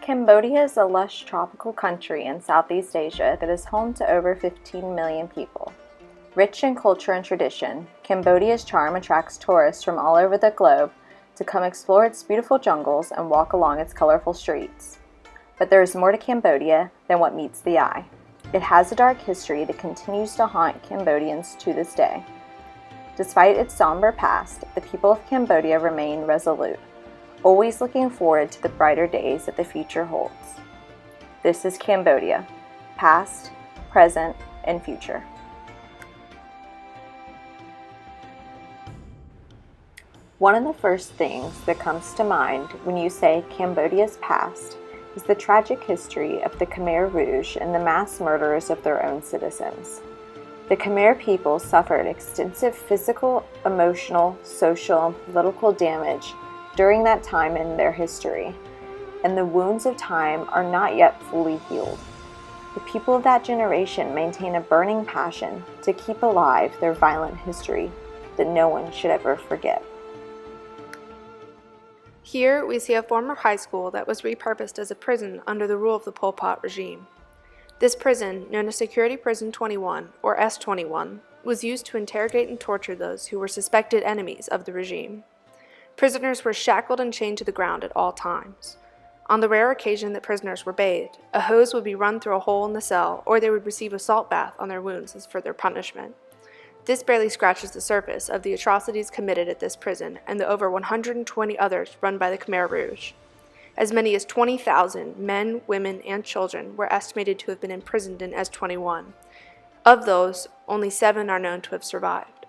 Cambodia is a lush tropical country in Southeast Asia that is home to over 15 million people. Rich in culture and tradition, Cambodia's charm attracts tourists from all over the globe to come explore its beautiful jungles and walk along its colorful streets. But there is more to Cambodia than what meets the eye. It has a dark history that continues to haunt Cambodians to this day. Despite its somber past, the people of Cambodia remain resolute, always looking forward to the brighter days that the future holds. This is Cambodia, past, present, and future. One of the first things that comes to mind when you say Cambodia's past is the tragic history of the Khmer Rouge and the mass murders of their own citizens. The Khmer people suffered extensive physical, emotional, social, and political damage during that time in their history, and the wounds of time are not yet fully healed. The people of that generation maintain a burning passion to keep alive their violent history that no one should ever forget. Here we see a former high school that was repurposed as a prison under the rule of the Pol Pot regime. This prison, known as Security Prison 21, or S21, was used to interrogate and torture those who were suspected enemies of the regime. Prisoners were shackled and chained to the ground at all times. On the rare occasion that prisoners were bathed, a hose would be run through a hole in the cell, or they would receive a salt bath on their wounds as further punishment. This barely scratches the surface of the atrocities committed at this prison and the over 120 others run by the Khmer Rouge. As many as 20,000 men, women, and children were estimated to have been imprisoned in S21. Of those, only 7 are known to have survived.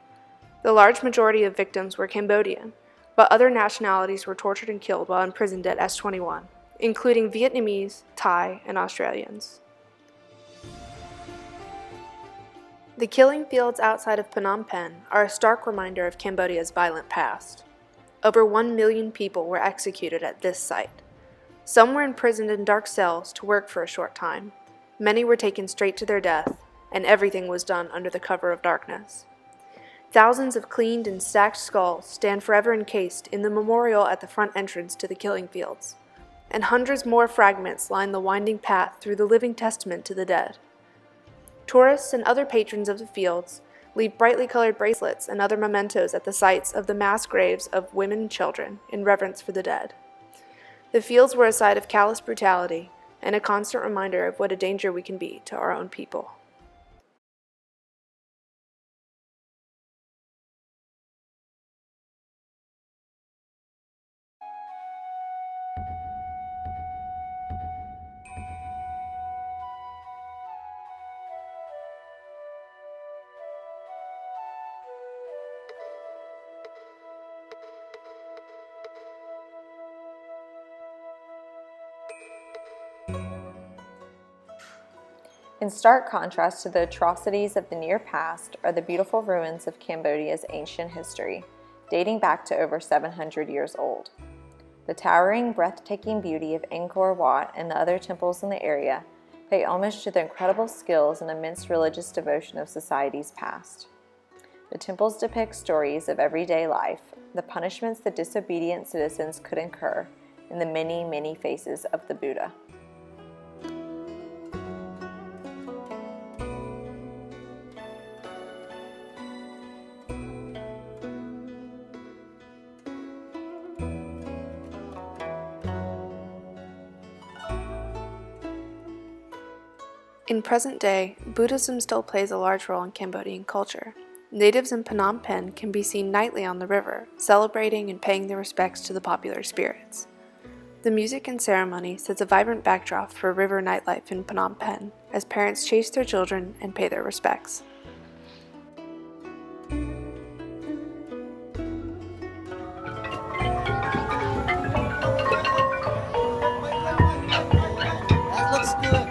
The large majority of victims were Cambodian, but other nationalities were tortured and killed while imprisoned at S21, including Vietnamese, Thai, and Australians. The killing fields outside of Phnom Penh are a stark reminder of Cambodia's violent past. Over 1 million people were executed at this site. Some were imprisoned in dark cells to work for a short time. Many were taken straight to their death, and everything was done under the cover of darkness. Thousands of cleaned and stacked skulls stand forever encased in the memorial at the front entrance to the killing fields, and hundreds more fragments line the winding path through the living testament to the dead. Tourists and other patrons of the fields leave brightly colored bracelets and other mementos at the sites of the mass graves of women and children in reverence for the dead. The fields were a site of callous brutality and a constant reminder of what a danger we can be to our own people. In stark contrast to the atrocities of the near past are the beautiful ruins of Cambodia's ancient history, dating back to over 700 years old. The towering, breathtaking beauty of Angkor Wat and the other temples in the area pay homage to the incredible skills and immense religious devotion of societies past. The temples depict stories of everyday life, the punishments that disobedient citizens could incur, and the many, many faces of the Buddha. In present day, Buddhism still plays a large role in Cambodian culture. Natives in Phnom Penh can be seen nightly on the river, celebrating and paying their respects to the popular spirits. The music and ceremony sets a vibrant backdrop for river nightlife in Phnom Penh as parents chase their children and pay their respects. That looks good.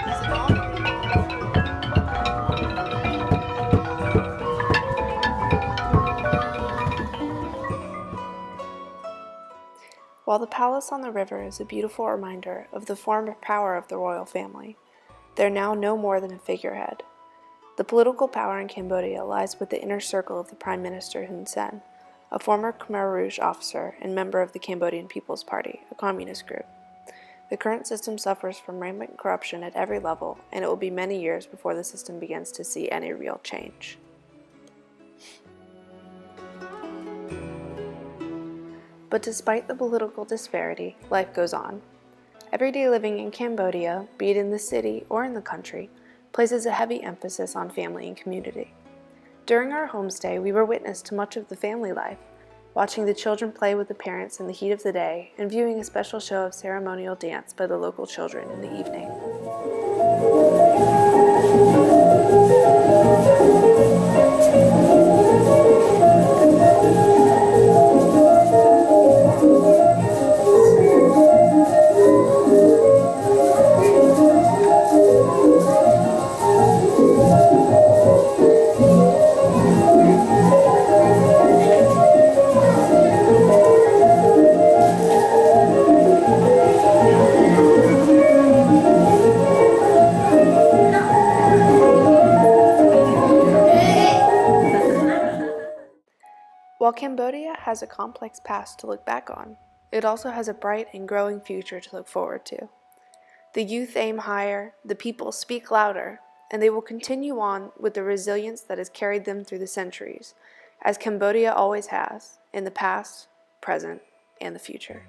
Is it on? While the palace on the river is a beautiful reminder of the form of power of the royal family, they're now no more than a figurehead. The political power in Cambodia lies with the inner circle of the Prime Minister Hun Sen, a former Khmer Rouge officer and member of the Cambodian People's Party, a communist group. The current system suffers from rampant corruption at every level, and it will be many years before the system begins to see any real change. But despite the political disparity, life goes on. Everyday living in Cambodia, be it in the city or in the country, places a heavy emphasis on family and community. During our homestay, we were witness to much of the family life, watching the children play with the parents in the heat of the day and viewing a special show of ceremonial dance by the local children in the evening. While Cambodia has a complex past to look back on, it also has a bright and growing future to look forward to. The youth aim higher, the people speak louder, and they will continue on with the resilience that has carried them through the centuries, as Cambodia always has, in the past, present, and the future.